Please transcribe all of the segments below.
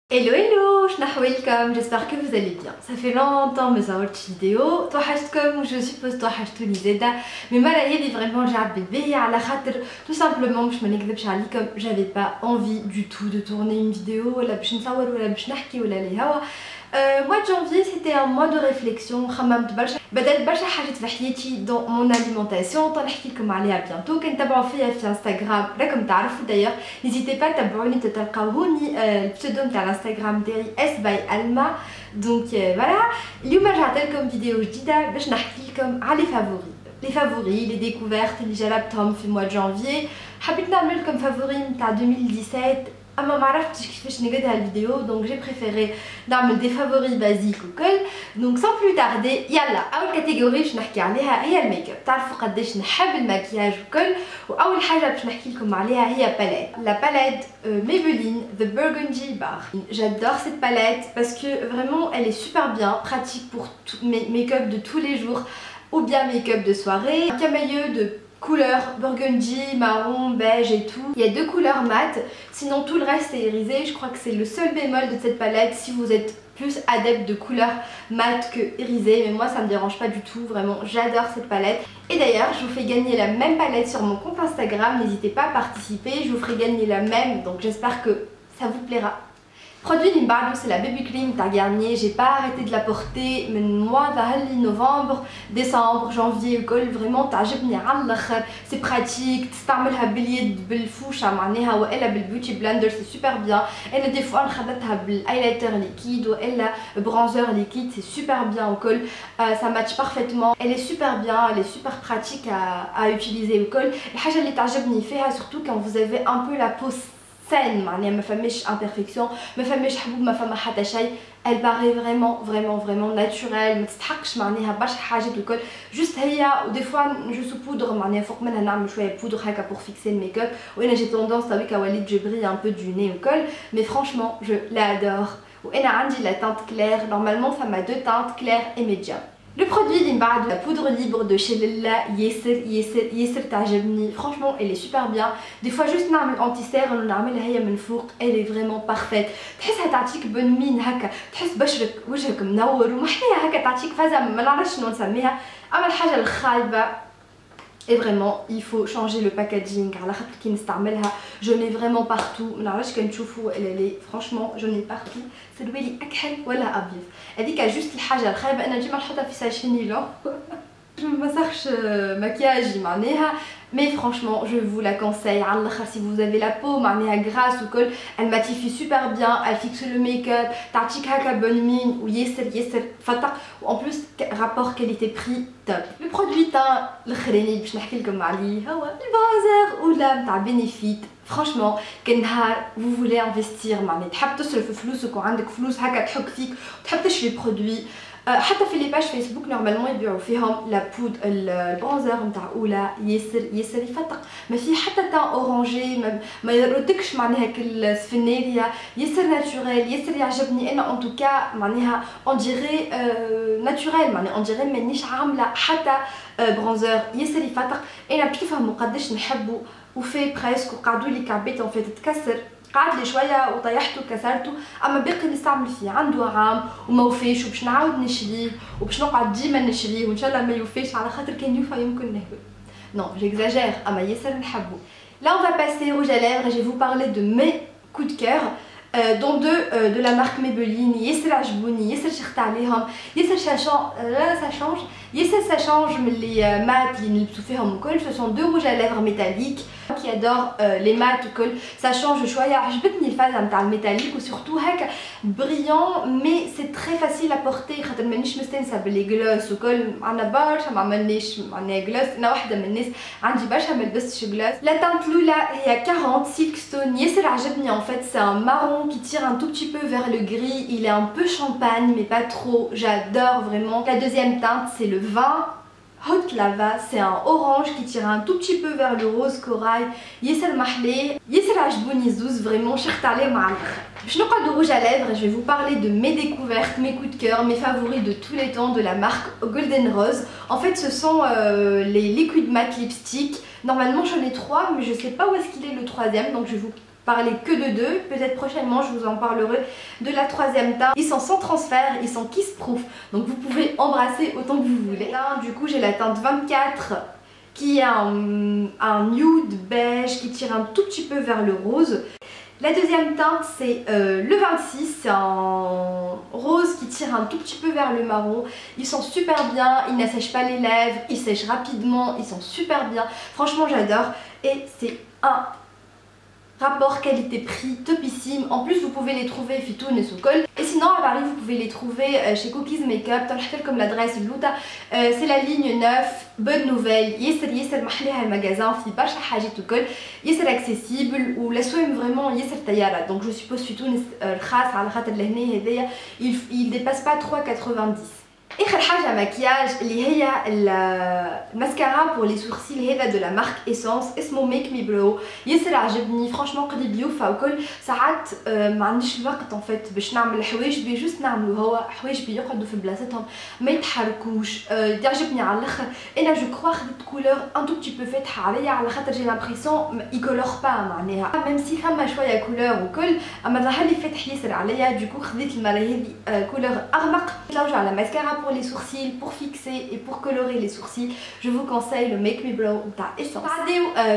Hello hello, welcome, j'espère que vous allez bien. Ça fait longtemps que je ne fais vidéo. Comme je suppose que vous Zeda. Mais malheureusement vraiment j'ai bébé à la khater tout simplement je me comme j'avais pas envie du tout de tourner une vidéo ولا باش نصور ولا باش نحكي ولا لي هوا. Mois de janvier c'était un mois de réflexion. خممت برشا بدات برشا حاجات في حياتي dans mon alimentation. نحكي لكم عليها bientôt. كنتابعوا فيا في انستغرام راكم تعرفوا d'ailleurs. N'hésitez pas تتابعوني تلقاوني البسودو تاع الانستغرام تاعي S by Alma. Donc voilà. اليوم رجعت لكم فيديو جديده باش نحكي لكم على les favoris, les découvertes اللي جربتهم في mois de janvier. حبيت نعمل لكم فافوري نتاع 2017. اما ما عرفتش كيفاش نقدها الفيديو دونك جي بريفيري نعمل دي فافوري بازيك وكل. دونك سان بلو تاردي يلا اول كاتيجوري باش نحكي عليها هي الميك اب. تعرفوا قداش نحب المكياج وكل. واول حاجه باش نحكي لكم عليها هي باليت لا باليت Maybelline The Burgundy Bar. J'adore cette palette parce que vraiment elle est super bien pratique pour mes make-up de tous les jours ou bien make-up de soirée. Un camailleux de couleur burgundy, marron, beige et tout. Il y a deux couleurs mat, sinon tout le reste est irisé. Je crois que c'est le seul bémol de cette palette si vous êtes plus adepte de couleurs mat que irisé. Mais moi ça me dérange pas du tout, vraiment j'adore cette palette. Et d'ailleurs je vous fais gagner la même palette sur mon compte Instagram, n'hésitez pas à participer, je vous ferai gagner la même, donc j'espère que ça vous plaira. Produit Limbardo, c'est la Baby Cream تاع Garnier. J'ai pas arrêté de la porter من mois de novembre, décembre, janvier الكل. Vraiment تعجبني على الاخر. C'est pratique, تستعملها باليد بالفوشة معناها والا بالبيوتي بلندر سي سوبر بيان. انا دي فوا نخدتها بالايلايتر ليكيد والا برونزر ليكيد سي سوبر بيان الكل. Ça match parfaitement. Elle est super bien, elle est super pratique à utiliser الكل. الحاجة اللي تعجبني فيها surtout quand vous avez un peu la peau saine معناها ما فماش imperfection ما فماش حبوب ما فما حتى شيء. Elle paraît vraiment naturelle ما تستحقش معناها برشا حاجات الكل. جوست هي ودي فوا جو سو بودر معناها فوق منها نعمل شويه بودر هكا pour fixer le make-up. وانا جي tendance avec وليد je brille un peu du nez الكل. Mais franchement je l'adore. وانا عندي la teinte claire. Normalement ça m'a deux teintes claire et médium. Le produit Limbardo, la poudre libre de chez Lilla Yesser تعجبني. Franchement elle est super bien. Des fois juste نعمل anti-cerne ونعملها هي من فوق. Elle est vraiment parfaite. تحسها تعطيك بون مين هكا. تحس بشرك وجهك منور ومحلية هكا تعطيك فازة ما نعرفش شنو نسميها. أما الحاجة الخايبة et vraiment il faut changer le packaging على خاطر كي نستعملها je mets vraiment partout. ما نعرفش كنشوفوا elle franchement je mets partout. سلوالي اكحل ولا ابيض. هذيك جوست الحاجه الخايبه انا ديما نحطها في ساشي نيلون. je ما مسخش مكياجي معناها. Mais franchement je vous la conseille على الاخر si vous avez la peau معناها grasse وكل. Elle matifie super bien, elle fixe le make-up, تعطيك هكا بون مين ويسر فتق. وان بلوس rapport qualité prix top. Le produit تاع الاخراني باش نحكي لكم عليه هو البرونزر ولا تاع بينيفيت. فرانشمون كان نهار vous voulez investir معناها تحب تصرف فلوسك وعندك فلوس هكا تحك فيك وتحب تشري برودوي. حتى في لي باج فيسبوك نورمالمون يبيعوا فيهم لا بود البرونزر نتاع اولا ياسر يفتق. ما فيه حتى تان اورانجي ما يردكش معناها كالسفناريا. ياسر ناتوريل ياسر يعجبني انا ان توكا معناها اون ديري ناتوريل معناها اون ديري مانيش عامله حتى برونزر ياسر يفتق. انا باش تفهموا قداش نحبه وفي بريسك وقعدوا لي كعبيت ان فيت تتكسر. قعد لي شويه وطيحته وكسرته. اما باقي نستعمل فيه عنده عام وما وفاش وباش نعاود نشريه وباش نقعد ديما نشريه وان شاء الله ما يوفاش على خاطر كان يوفى يمكن نهبل. Non, j'exagère, اما ياسر نحبه. Là on va passer au rouge à lèvres et je vais vous parler de mes coups de cœur. dont deux de la marque Maybelline. ياسر عجبوني ياسر شخت عليهم ياسر ça change ياسر ça change من les mats اللي نلبسو فيهم وكل. Ce sont deux rouges à lèvres métalliques. qui adore les mats وكل. ça change شويه. عجبتني الفازه نتاع الميتاليك وسورتو هكا بريون. مي سي تري فاسيل ا بورتي خاطر مانيش مستانسه باللي جلوس وكل. عندنا برشا ما عملناش معناها جلوس. انا واحده من الناس عندي برشا ما لبستش جلوس. لا تانت الاولى هي 40 Silkstone. ياسر عجبني en fait. c'est un marron qui tire un tout petit peu vers le gris. Il est un peu champagne mais pas trop. J'adore vraiment. La deuxième teinte c'est le vin Hot Lava. C'est un orange qui tire un tout petit peu vers le rose corail. ياسر محلي ياسر عجبوني زوز. vraiment شخت عليه مع الاخر. باش نقعدو rouge à lèvres. Je vais vous parler de mes découvertes, mes coups de cœur, mes favoris de tous les temps de la marque Golden Rose. En fait ce sont les liquid matte lipstick. Normalement j'en ai 3 mais je sais pas où est-ce qu'il est le troisième donc je vais vous parler que de deux. Peut-être prochainement je vous en parlerai de la troisième teinte. Ils sont sans transfert, ils sont kiss proof, donc vous pouvez embrasser autant que vous voulez. Là, du coup j'ai la teinte 24 qui est un nude beige qui tire un tout petit peu vers le rose. La deuxième teinte c'est le 26, c'est un rose qui tire un tout petit peu vers le marron. Ils sont super bien, ils n'assèchent pas les lèvres, ils sèchent rapidement, ils sont super bien. Franchement j'adore et c'est un rapport qualité-prix topissime. En plus vous pouvez les trouver Fitoun et Soukol. Et sinon à Paris vous pouvez les trouver chez Cookies Makeup. Comme l'adresse Louta, c'est la ligne 9. Bonne nouvelle, ياسر محليها المغازان في برشا حاجات الكل ياسر accessible والاسواق vraiment ياسر طياره. Donc je suppose في تونس الخاص على خاطر لهنا هذايا il dépasse pas 3,90. اخر حاجه مكياج اللي هي الماسكارا pour les sourcils هذا de la marque Essence اسمه ميك مي بلو. ياسر عجبني فرانشمون قد بيوفى وكل ساعات ما عنديش الوقت ان فيت باش نعمل حوايج بي جوست نعملو هو حوايج بيقعدوا في بلاصتهم ما يتحركوش. يعجبني على الاخر. انا جو كخوا خدت كولور ان تو بتي بو فاتحه عليا على خاطر جي لامبريسيون يكولور با معناها ميم سي فما شويه كولور وكل اما ظهر لي فاتح ياسر عليا. دوكو خديت المره هذه كولور اغمق. نتلاوجو على ماسكارا pour les sourcils, pour fixer et pour colorer les sourcils, je vous conseille le Make Me Blow d'Essence.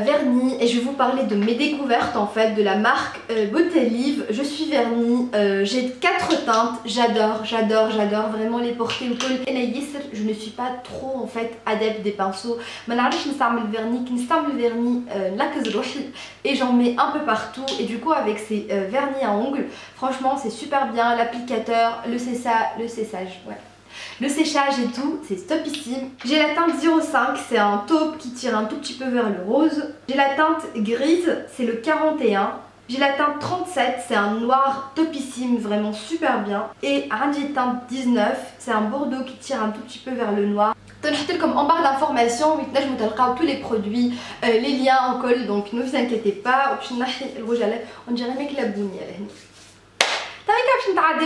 Vernis, et je vais vous parler de mes découvertes en fait de la marque Beauté Live. Je suis vernis, j'ai 4 teintes, j'adore vraiment les porter au col. Et là, je ne suis pas trop en fait adepte des pinceaux. Maintenant, je n'utilise le vernis et j'en mets un peu partout. Et du coup, avec ces vernis à ongles, franchement, c'est super bien. L'applicateur, le séchage, ouais. Le séchage et tout, c'est topissime. J'ai la teinte 05, c'est un taupe qui tire un tout petit peu vers le rose. J'ai la teinte grise, c'est le 41. J'ai la teinte 37, c'est un noir topissime, vraiment super bien. Et j'ai la teinte 19, c'est un bordeaux qui tire un tout petit peu vers le noir. Comme en barre d'informations, tous les produits, les liens en colle, donc ne vous inquiétez pas. Le rouge à lèvres, on dirait même que la bouni.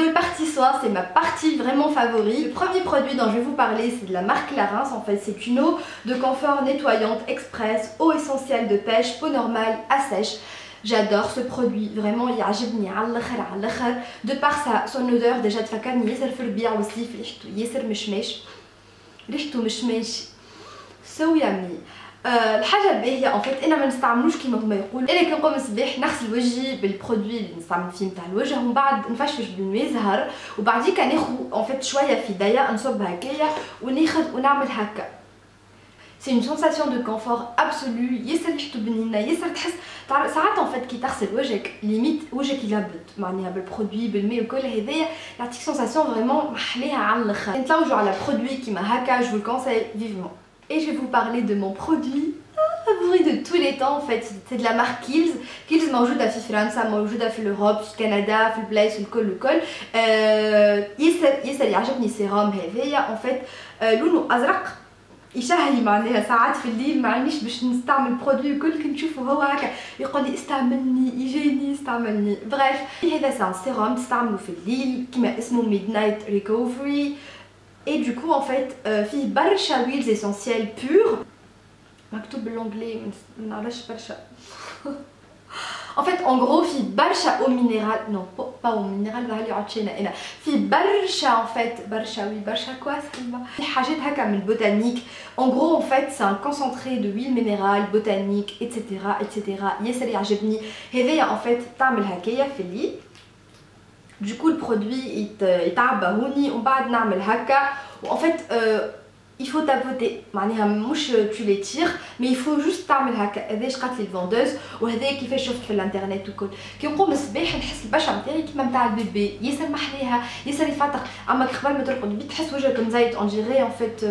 La partie soin, c'est ma partie vraiment favorite. Le premier produit dont je vais vous parler, c'est de la marque Clarins. En fait, c'est une eau de confort nettoyante express, eau essentielle de pêche, peau normale à sèche. J'adore ce produit, vraiment il يعجبني على الاخر de par son odeur. déjà تفكرني ياسر في الربيع والصيف ريحته ياسر مشماش so yummy. الحاجه الباهيه ان فيت انا ما نستعملوش كيما هما يقولوا. انا كي نقوم الصباح نغسل وجهي بالبرودوي اللي نستعمل فيه نتاع الوجه ومن بعد نفشفش بالماء زهر وبعديك ناخذ ان فيت شويه في يديا نصب هكايا وناخذ ونعمل هكا. C'est une sensation de confort absolue. ياسر ريحته بنينه ياسر تحس ساعات ان فيت كي تغسل وجهك ليميت وجهك يلبد معناها بالبرودوي بالماء وكل هذايا يعطيك سونساسيون فريمون محليها على الاخر. نتلوجوا على برودوي كيما هكا je vous le conseille vivement. Et je vais vous parler de mon produit favori de tous les temps en fait. C'est de la marque Kiehl's. Kiehl's موجودة في فرنسا، موجودة في الأوروب، في كندا، في البلايص الكل. ياسر يعجبني السيروم هذايا en fait. لونه أزرق يشهي معناها ساعات في الليل معنيش باش نستعمل برودوي الكل كي نشوفه هو هكا يقول لي استعملني يجيني استعملني. بريف هذا سان سيروم تستعملو في الليل كيما اسمه ميدنايت ريكوفري. Et du coup en fait فيه برشا huiles essentielles pures. مكتوب بالانجلي منعرفش برشا. En fait en gros فيه برشا eau minérale, non pas eau minérale ظهرلي عطشانة أنا. فيه برشا en fait برشا كوا فيه حاجات هكا من بوتانيك. En gros en fait c'est un concentré de huile minérale botanique etc. ياسر يعجبني. هذايا en fait تعمل هكايا في الليل. Du coup le produit يتعبى هوني ومن بعد نعمل هكا وen fait il faut tapoter معناها مش tu les tires mais il faut juste تعمل هكا. هذا اش قالت لي الفوندوز وهذا كيفاش شفت في الانترنت وكل. كي نقوم الصباح نحس البشره نتاعي كيما نتاع البيبي ياسر محليها ياسر يفطر. اما قبل ما ترقد تحس وجهك مزيت on dirait en fait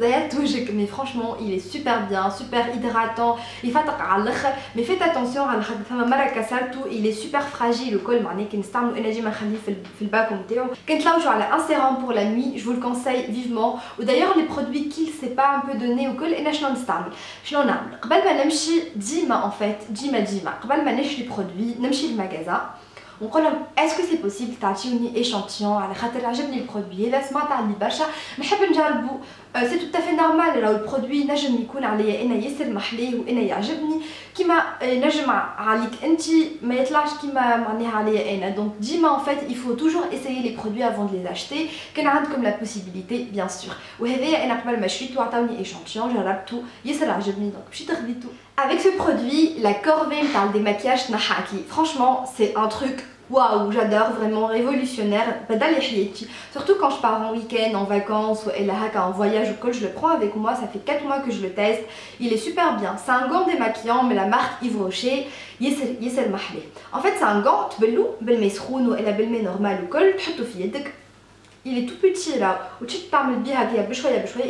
زيت وجهك mais franchement il est super bien super hydratant يفطر على الاخر. mais faites attention على خاطر ثما مره كسرته il est super fragile وكل معناه كي نستعملو انا ديما نخليه في الباكو نتاعو. كنت لوجو على un sérum pour la nuit je vous le conseille vivement. ودايوغ les produits qu'il c'est pas un peu donné وكل انا شنو نستعمل شنو نعمل قبل ما نمشي ديما en fait ديما قبل ما نشري برودوي نمشي للمغازا ونقول لهم اسكو سي بوسيبل تعطيوني ايشانتيون على خاطر عجبني البرودوي الا سمعت عليه برشا نحب نجربو. سي تو تافي نورمال راهو البرودوي نجم يكون عليا انا ياسر محليه وانا يعجبني كيما نجم عليك انت ما يطلعش كيما معناها عليا انا. دونك ديما en fait il faut toujours essayer les produits avant de les acheter كان عندكم la possibilité bien sûr. وهذايا انا قبل ما شريتو عطاوني ايشانتيون جربتو ياسر عجبني دونك مشيت خديتو. Avec ce produit la corvée نتاع الديماكياج تنحاكي franchement c'est un truc waouh, j'adore, vraiment révolutionnaire. Surtout quand je pars en week-end, en vacances ou en voyage ou quoi, je le prends avec moi. Ça fait 4 mois que je le teste. Il est super bien. C'est un gant démaquillant, mais la marque Yves Rocher. Yessel Mahlé. En fait, c'est un gant, belou, belmesroun ou belmé normal ou col, il est tout petit là,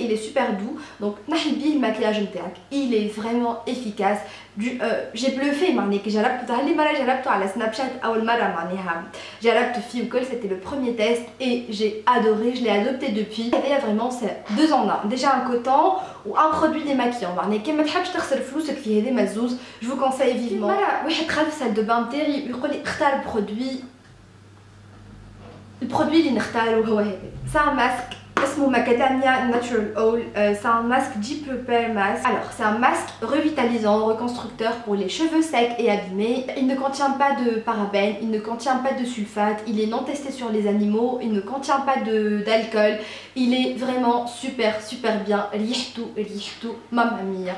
il est super doux, donc le maquillage il est vraiment efficace. J'ai bluffé, c'était le premier test et j'ai adoré, je l'ai adopté depuis. Il y a vraiment c'est 2 en 1, déjà un coton ou un produit démaquillant. Je vous conseille vivement. Salle de bain, le produit اللي نختارو هو هذا. C'est un masque اسمه Macadamia Natural Oil. C'est un masque Deep Repair Mask. Alors c'est un masque revitalisant, reconstructeur pour les cheveux secs et abîmés. Il ne contient pas de parabènes, il ne contient pas de sulfate, il est non testé sur les animaux, il ne contient pas d'alcool. Il est vraiment super bien. ريحته mamma mia.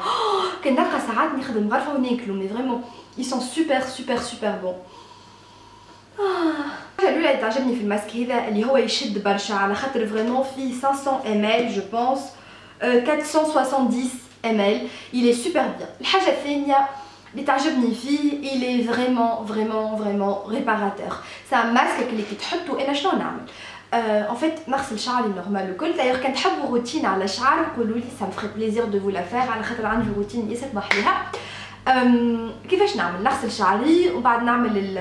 كنلقى ساعات نخدم غرفة وناكلو mais vraiment ils sont super bons. الحاجه اللي تعجبني في الماسك هذا اللي هو يشد برشا على خاطر فريمون فيه 500 ml جو بونس 470 ml. il est super bien. الحاجه الثانيه اللي تعجبني فيه il est vraiment réparateur. c'est un masque اللي كي تحطو انا شنو نعمل en fait نغسل شعري نورمال الكل. دايوغ كان تحبوا روتين على شعر قولوا لي ça me ferait plaisir de vous la faire على خاطر عندي روتين ياسر محليها. كيفاش نعمل نغسل شعري وبعد نعمل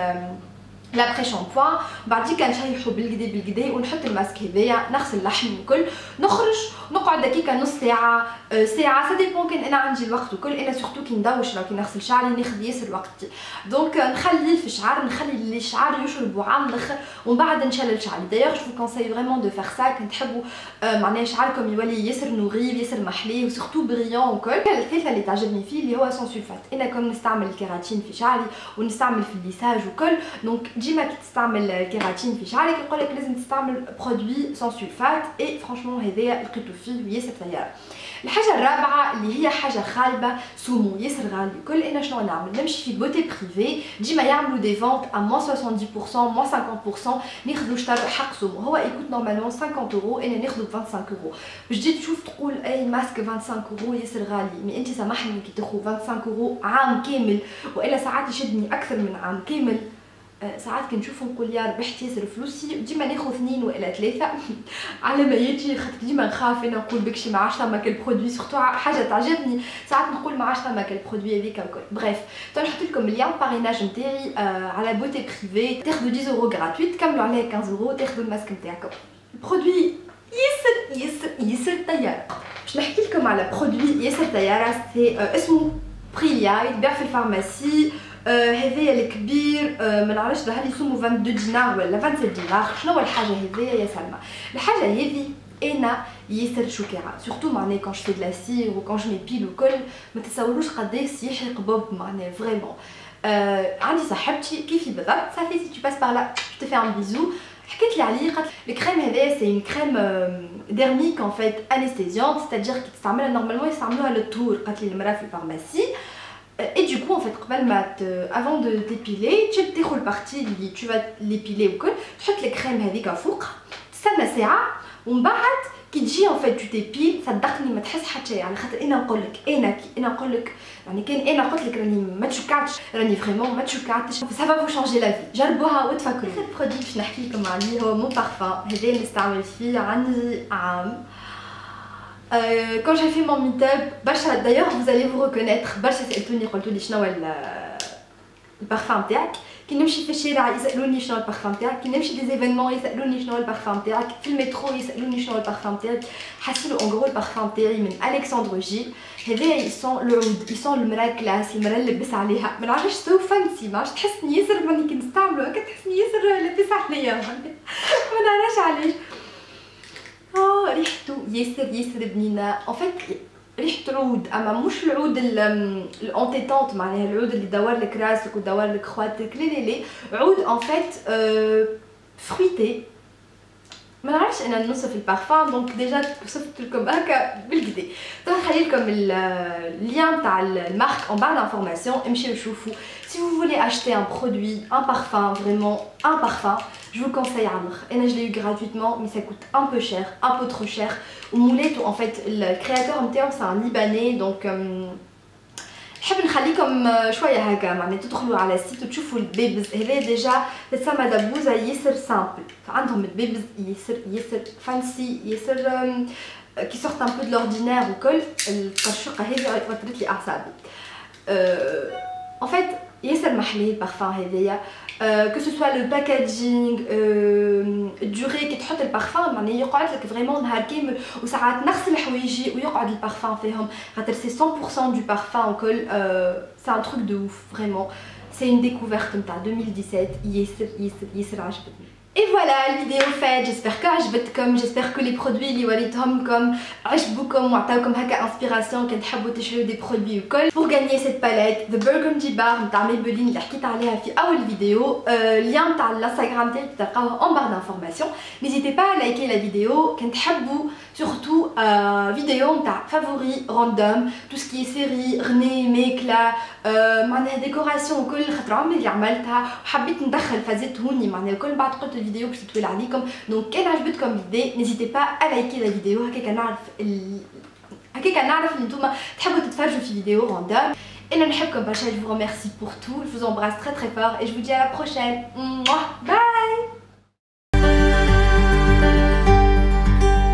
لابخي شامبوان بعد كنشيحو بالكدا ونحط الماسك هذايا نغسل لحمي الكل نخرج نقعد دقيقه نص ساعه ساعه سا ديبون كان انا عندي الوقت الكل. انا سورتو كي ندوش راه كي نغسل شعري ناخذ ياسر وقتي دونك نخليه في الشعر نخلي الشعر يشربوا عام الاخر ومن بعد نشلل شعري. دايوغ جو كونساي فريمون دو فير سا كنت تحبوا معناها شعركم يولي ياسر نوري ياسر محلي وسورتو بريون وكل. الثالثه اللي تعجبني فيه اللي هو سون سولفات. انا كون نستعمل الكيراتين في شعري ونستعمل في الليساج وكل دونك ديما كي تستعمل كيراتين في شعرك يقولك لازم تستعمل برودوي سون سولفات اي فرانشمون هذايا لقيتو فيه ياسر طياره. الحاجه الرابعه اللي هي حاجه خايبه سومو ياسر غالي كل. انا شنو نعمل نمشي في بوتي بريفي ديما يعملوا دي فونت ا -70% -50% ناخذوا شطر حق سومو. هو يكوت نورمالمون 50 اورو انا ناخذو ب 25 اورو. باش تجي تشوف تقول اي ماسك 25 اورو ياسر غالي مي انت سامحني كي تاخذ 25 اورو عام كامل والا ساعات يشدني اكثر من عام كامل. ساعات كنشوفو نقول يا ربحت ياسر فلوسي وديما ناخذ 2 ولا 3 على ما يجي خاطر ديما نخاف انا نقول بكشي ما عادش ثما كل برودوي سورتو حاجه تعجبني ساعات نقول ما عادش ثما كل برودوي هذيك الكل. بريف نحط لكم اللين باريناج نتاعي على بوتي بريفي تاخذوا 10 اورو غراتويت تكملوا عليه 15 اورو تاخذوا الماسك نتاعكم. البرودوي ياسر طياره. باش نحكي لكم على برودوي ياسر طياره سي اسمه بريليا يتباع في الفارماسي. هذايا الكبير ما نعرفش ظهر لي سمو 22 دينار ولا 27 دينار. شنو هو الحاجه هذيا يا سلمى؟ الحاجه هذه انا ياسر شوكيره سورتو معناها كون جو في دو لا سير و كون جو ميبيل وكل ما تتصوروش قداش يحرق بوب معناها فريمون. عندي صاحبتي كيفي بالضبط صافي سي تو باس بار لا جو تي في ان بيزو حكيت لي عليه قالت الكريم هذايا سي اون كريم ديرميك ان فيت انستيزيونت ستادير كي تستعملها نورمالمون يستعملوها للطهور. قالت لي المراه في الفارماسي. Et du coup en fait avant de t'épiler tu تاخذ البارتي اللي tu vas l'épiler وكل تحط الكريم هذيك فوق تستنى ساعه ومن بعد كي تجي en fait tu t'épiles صدقني ما تحس حتى شيء على خاطر انا نقول لك انا نقول لك يعني كان انا قلت لك راني ما تشكعتش راني فريمون ما تشكعتش سا فا فو شانجي لا في جربوها وتفكروا. البرودوي باش نحكي لكم عليه هو مون بارفان هذا اللي نستعمل فيه عندي عام. Quand j'ai fait mon meet-up, d'ailleurs vous allez vous reconnaître, le parfum تاعك كي نمشي في الشارع يسالوني شنو البارفان تاعك، كي نمشي دي زيفينمون يسالوني شنو البارفان تاعك، في المترو يسالوني شنو البارفان تاعك. حصلوا اون غرو البارفان تاعي من الكسندر جي، هذايا يسون العود، يسون المراه كلاس، المراه اللي لبس عليها ما نعرفش سو فانسي، ما عرفتش تحسني ياسر ملي كي نستعملو هكا تحسني ياسر لابس عليا ما نعرفش علاش. ريحته ياسر بنينه ان فيت، ريحه العود اما مش العود الانتيتونت معناها العود اللي يدور لك راسك ويدور لك خواتك، لا عود ان فيت فرويتي. ما نعرفش انا نوصف البارفان دونك ديجا وصفت لكم هكا بالكدا. نخلي لكم اللين تاع المارك en barre d'information، امشيو شوفوا. Si vous voulez acheter un produit, un parfum, vraiment un parfum, je vous conseille Amr. Et là je l'ai eu gratuitement mais ça coûte un peu cher, un peu trop cher. ومولاتو en fait le créateur نتاعو c'est un libanais donc نحب نخليكم شويه هكا معناها تدخلوا على السيت وتشوفوا البيبز. هذا ديجا تسمى دبوزه ياسر سامبل، عندهم البيبز ياسر فانسي ياسر كي سورت ان بو دو لوردينير وكل. القشقه هذه وترت لي اعصابي en fait ياسر محلي البارفان هذايا. que ce soit le packaging الدوري كي تحط البارفان معناها يقعد لك فريمون نهار كامل، وساعات نغسل حوايجي ويقعد البارفان فيهم خاطر سي 100% du parfum وكل. c'est un truc de ouf vraiment. c'est une découverte نتاع 2017 ياسر عجبتني. Et voilà la vidéo faite، j'espère que عجبتكم، j'espère que les produits اللي وريتهمكم عجبوكم وعطاوكم هكا انسبيراسيون كي تحبوا تشريو دي برودوي وكل. pour gagner cette palette The Burgundy Bar نتاع Maybelline اللي حكيت عليها في اول فيديو، اللين نتاع الانستغرام تاعي تلقاوه en barre d'information. n'hésitez pas à liker la vidéo كي تحبوا surtout فيديو نتاع فافوري راندوم tout ce qui est série غني ماكله معناها ديكوراسيون وكل، خاطر عمري اللي عملتها وحبيت ندخل فازات هوني معناها الكل بعد قلت الفيديو باش تطويل عليكم. دونك كان عجبتكم الفيديو n'hésitez pas à liker la vidéo هكاك نعرف اللي نتوما تحبوا تتفرجوا في فيديو راندوم. انا نحبكم برشا، je vous remercie pour tout, je vous embrasse très fort et je vous dis à la prochaine. Bye.